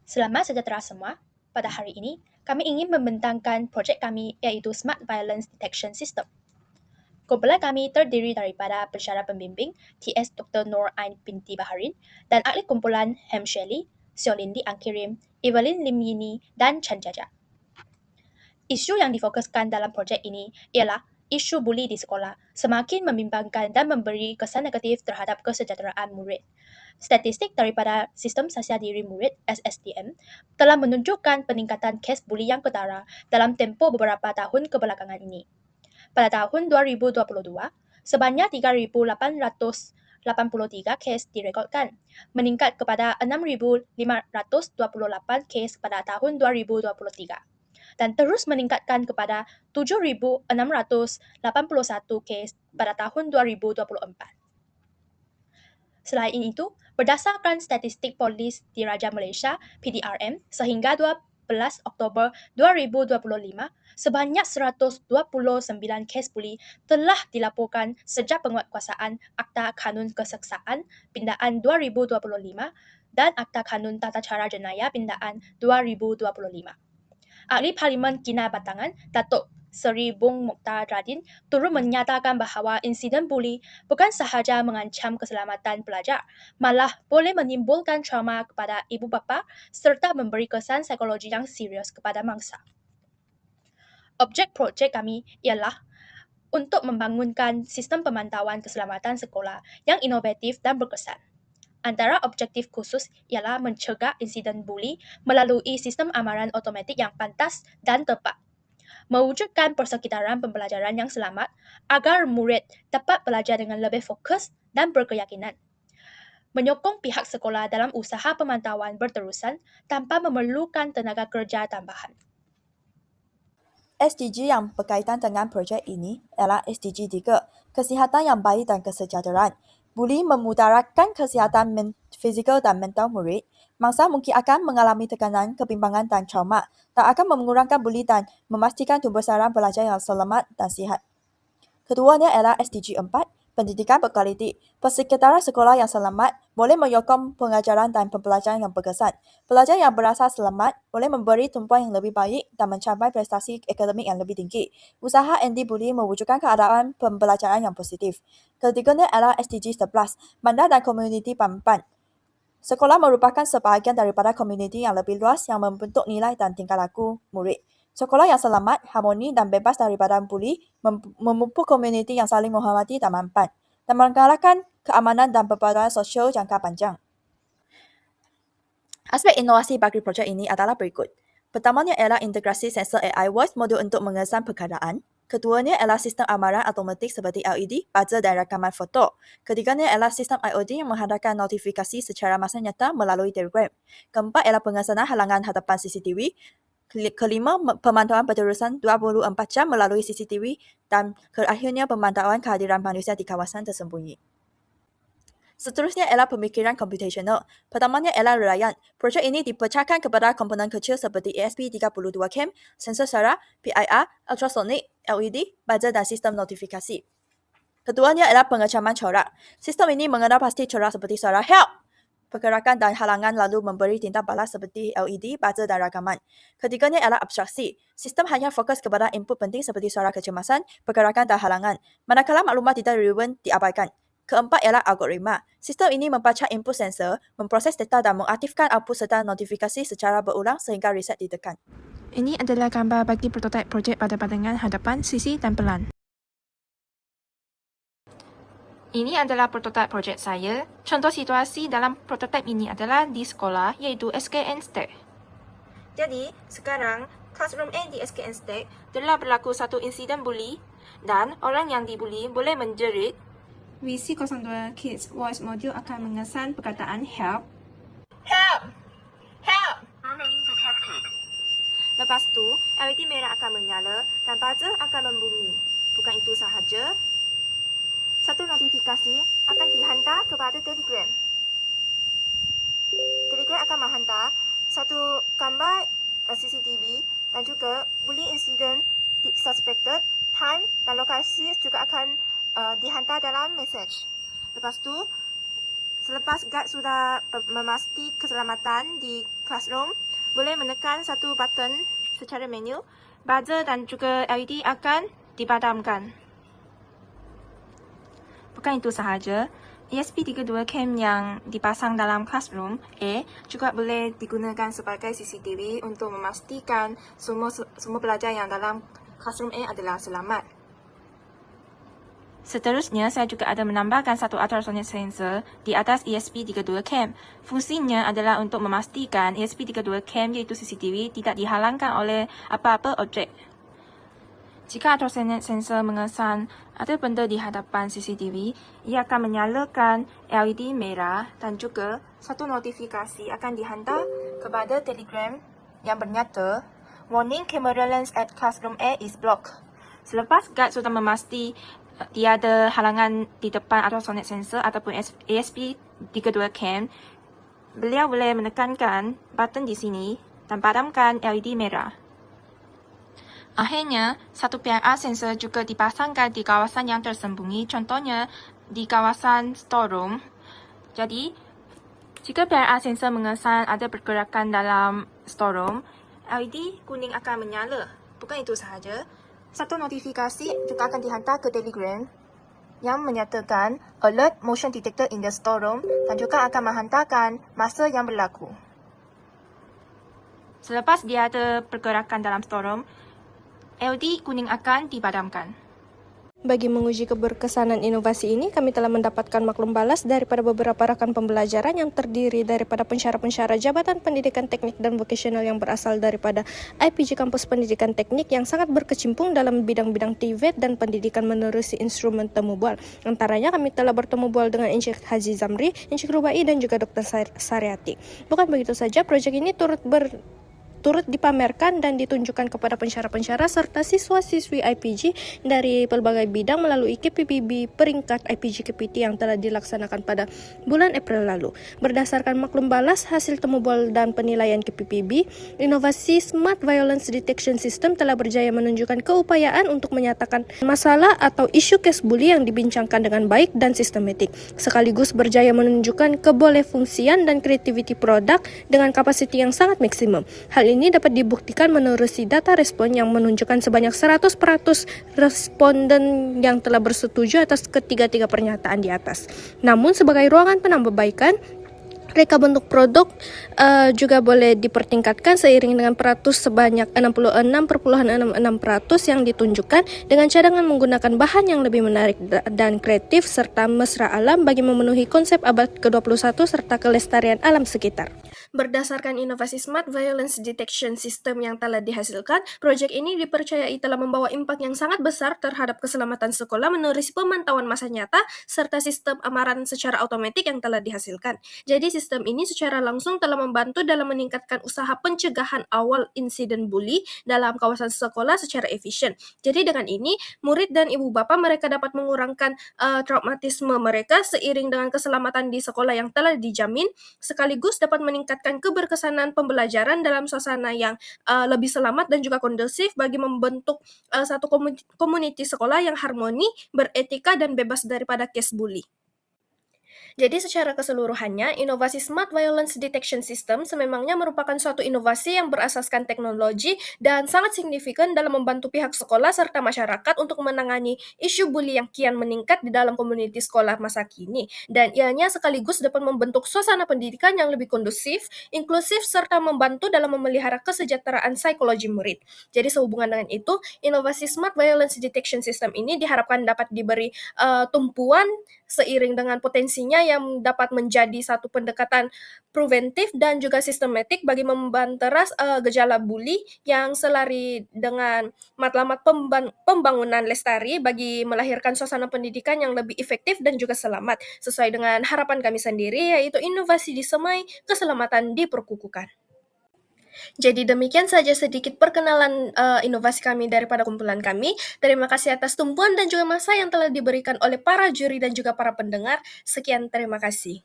Selamat sejahtera semua. Pada hari ini, kami ingin membentangkan projek kami iaitu Smart Violence Detection System. Kumpulan kami terdiri daripada pensyarah pembimbing TS Dr. Noor Ain binti Baharin dan ahli kumpulan Hem Shelley, Siolindi Angkirim, Evelyn Lim Yini, dan Chan Jaja. Isu yang difokuskan dalam projek ini ialah isu buli di sekolah semakin membimbangkan dan memberi kesan negatif terhadap kesejahteraan murid. Statistik daripada Sistem Sasia Diri Murid SSDM telah menunjukkan peningkatan kes buli yang ketara dalam tempoh beberapa tahun kebelakangan ini. Pada tahun 2022, sebanyak 3,883 kes direkodkan, meningkat kepada 6,528 kes pada tahun 2023 dan terus meningkatkan kepada 7,681 kes pada tahun 2024. Selain itu, berdasarkan statistik Polis Diraja Malaysia (PDRM) sehingga 12 Oktober 2025, sebanyak 129 kes buli telah dilaporkan sejak penguatkuasaan Akta Kanun Keseksaan Pindaan 2025 dan Akta Kanun Tata Cara Jenayah Pindaan 2025. Ahli Parlimen Kinabatangan, Datuk Seri Bung Mokhtar Radin turut menyatakan bahawa insiden buli bukan sahaja mengancam keselamatan pelajar, malah boleh menimbulkan trauma kepada ibu bapa serta memberi kesan psikologi yang serius kepada mangsa. Objek projek kami ialah untuk membangunkan sistem pemantauan keselamatan sekolah yang inovatif dan berkesan. Antara objektif khusus ialah mencegah insiden buli melalui sistem amaran automatik yang pantas dan tepat, mewujudkan persekitaran pembelajaran yang selamat agar murid dapat belajar dengan lebih fokus dan berkeyakinan, menyokong pihak sekolah dalam usaha pemantauan berterusan tanpa memerlukan tenaga kerja tambahan. SDG yang berkaitan dengan projek ini ialah SDG 3, kesihatan yang baik dan kesejahteraan. Buli memudaratkan kesihatan fizikal dan mental murid. Mangsa mungkin akan mengalami tekanan, kebimbangan dan trauma dan akan mengurangkan buli dan memastikan tumbuh-sarang pelajar yang selamat dan sihat. Keduanya ialah SDG 4, pendidikan berkualiti. Persekitaran sekolah yang selamat boleh menyokong pengajaran dan pembelajaran yang berkesan. Pelajar yang berasa selamat boleh memberi tumpuan yang lebih baik dan mencapai prestasi akademik yang lebih tinggi. Usaha anti-buli mewujudkan keadaan pembelajaran yang positif. Ketiganya ialah SDG 11, bandar dan komuniti pampan. Sekolah merupakan sebahagian daripada komuniti yang lebih luas yang membentuk nilai dan tingkah laku murid. Sekolah yang selamat, harmoni dan bebas daripada buli memupuk komuniti yang saling menghormati dan mampan, dan menggalakkan keamanan dan perbadalan sosial jangka panjang. Aspek inovasi bagi projek ini adalah berikut. Pertamanya ialah integrasi sensor AI voice modul untuk mengesan perkataan. Keduanya ialah sistem amaran automatik seperti LED, buzzer dan rakaman foto. Ketiganya ialah sistem IOD yang menghantarkan notifikasi secara masa nyata melalui Telegram. Keempat ialah pengesanan halangan hadapan CCTV. Kelima, pemantauan berterusan 24 jam melalui CCTV. Dan terakhirnya, pemantauan kehadiran manusia di kawasan tersembunyi. Seterusnya ialah pemikiran computational. Pertamanya ialah rayaan. Projek ini dipecahkan kepada komponen kecil seperti ESP32 cam, sensor suara, PIR, ultrasonic, LED, buzzer dan sistem notifikasi. Keduanya ialah pengecaman corak. Sistem ini mengenal pasti corak seperti suara help, pergerakan dan halangan lalu memberi tinta balas seperti LED, buzzer dan rakaman. Ketiganya ialah abstraksi. Sistem hanya fokus kepada input penting seperti suara kecemasan, pergerakan dan halangan, manakala maklumat tidak relevan diabaikan. Keempat ialah algoritma. Sistem ini membaca input sensor, memproses data dan mengaktifkan output serta notifikasi secara berulang sehingga reset ditekan. Ini adalah gambar bagi prototipe projek pada pandangan hadapan, sisi dan pelan. Ini adalah prototipe projek saya. Contoh situasi dalam prototipe ini adalah di sekolah, iaitu SKN Stack. Jadi, sekarang classroom A di SKN Stack telah berlaku satu insiden buli dan orang yang dibuli boleh menjerit. VC02 Kids Voice Module akan mengesan perkataan help. Help! Help! Lepas tu, LED merah akan menyala dan buzzer akan membunyi. Bukan itu sahaja, satu notifikasi akan dihantar kepada Telegram. Telegram akan menghantar satu gambar CCTV dan juga bullying incident suspected, time dan lokasi juga akan dihantar dalam message. Lepas tu, Selepas guide sudah memastikan keselamatan di classroom, boleh menekan satu button secara menu, buzzer dan juga LED akan dipadamkan. Bukan itu sahaja, ESP32 cam yang dipasang dalam classroom A juga boleh digunakan sebagai CCTV untuk memastikan semua pelajar yang dalam classroom A adalah selamat. Seterusnya, saya juga ada menambahkan satu ultrasonic sensor di atas ESP32 cam. Fungsinya adalah untuk memastikan ESP32 cam iaitu CCTV tidak dihalangkan oleh apa-apa objek. Jika ultrasonic sensor mengesan ada benda di hadapan CCTV, ia akan menyalakan LED merah dan juga satu notifikasi akan dihantar kepada Telegram yang bernyata, "Warning, camera lens at classroom A is blocked." Selepas guide sudah memastikan tiada halangan di depan ultrasonic sensor ataupun ESP32 cam, beliau boleh menekankan button di sini dan padamkan LED merah. Akhirnya, satu PIR sensor juga dipasangkan di kawasan yang tersembunyi, contohnya di kawasan storeroom. Jadi, jika PIR sensor mengesan ada pergerakan dalam storeroom, LED kuning akan menyala. Bukan itu sahaja, satu notifikasi juga akan dihantar ke Telegram yang menyatakan alert motion detector in the storeroom dan juga akan menghantarkan masa yang berlaku. Selepas dia ada pergerakan dalam storeroom, LED kuning akan dipadamkan. Bagi menguji keberkesanan inovasi ini, kami telah mendapatkan maklum balas daripada beberapa rakan pembelajaran yang terdiri daripada pensyarah-pensyarah Jabatan Pendidikan Teknik dan Vokasional yang berasal daripada IPG Kampus Pendidikan Teknik yang sangat berkecimpung dalam bidang-bidang TVET dan pendidikan menerusi instrumen temu bual. Antaranya kami telah bertemu bual dengan Encik Haji Zamri, Encik Rubai dan juga Dr. Saryati. Bukan begitu saja, proyek ini turut dipamerkan dan ditunjukkan kepada pensyarah-pensyarah serta siswa-siswi IPG dari pelbagai bidang melalui KPPB peringkat IPG KPT yang telah dilaksanakan pada bulan April lalu. Berdasarkan maklum balas hasil temu bual dan penilaian KPPB, inovasi Smart Violence Detection System telah berjaya menunjukkan keupayaan untuk menyatakan masalah atau isu case bully yang dibincangkan dengan baik dan sistematik, sekaligus berjaya menunjukkan kebolehfungsian dan kreativiti produk dengan kapasiti yang sangat maksimum. Hal ini dapat dibuktikan menerusi data respon yang menunjukkan sebanyak 100% responden yang telah bersetuju atas ketiga-tiga pernyataan di atas. Namun sebagai ruangan penambahbaikan, reka bentuk produk juga boleh dipertingkatkan seiring dengan peratus sebanyak 66,66% yang ditunjukkan dengan cadangan menggunakan bahan yang lebih menarik dan kreatif serta mesra alam bagi memenuhi konsep abad ke-21 serta kelestarian alam sekitar. Berdasarkan inovasi Smart Violence Detection System yang telah dihasilkan, proyek ini dipercayai telah membawa impak yang sangat besar terhadap keselamatan sekolah menerusi pemantauan masa nyata serta sistem amaran secara otomatis yang telah dihasilkan. Jadi sistem ini secara langsung telah membantu dalam meningkatkan usaha pencegahan awal insiden bully dalam kawasan sekolah secara efisien. Jadi dengan ini, murid dan ibu bapa mereka dapat mengurangkan traumatisme mereka seiring dengan keselamatan di sekolah yang telah dijamin, sekaligus dapat meningkatkan keberkesanan pembelajaran dalam suasana yang lebih selamat dan juga kondusif bagi membentuk satu komuniti sekolah yang harmoni, beretika dan bebas daripada case bully. Jadi secara keseluruhannya, inovasi Smart Violence Detection System sememangnya merupakan suatu inovasi yang berasaskan teknologi dan sangat signifikan dalam membantu pihak sekolah serta masyarakat untuk menangani isu bully yang kian meningkat di dalam komuniti sekolah masa kini. Dan ianya sekaligus dapat membentuk suasana pendidikan yang lebih kondusif, inklusif, serta membantu dalam memelihara kesejahteraan psikologi murid. Jadi sehubungan dengan itu, inovasi Smart Violence Detection System ini diharapkan dapat diberi tumpuan seiring dengan potensinya yang dapat menjadi satu pendekatan preventif dan juga sistematik bagi membanteras gejala bully yang selari dengan matlamat pembangunan lestari bagi melahirkan suasana pendidikan yang lebih efektif dan juga selamat sesuai dengan harapan kami sendiri, yaitu inovasi disemai, keselamatan diperkukuhkan. Jadi demikian saja sedikit perkenalan inovasi kami daripada kumpulan kami. Terima kasih atas tumpuan dan juga masa yang telah diberikan oleh para juri dan juga para pendengar. Sekian, terima kasih.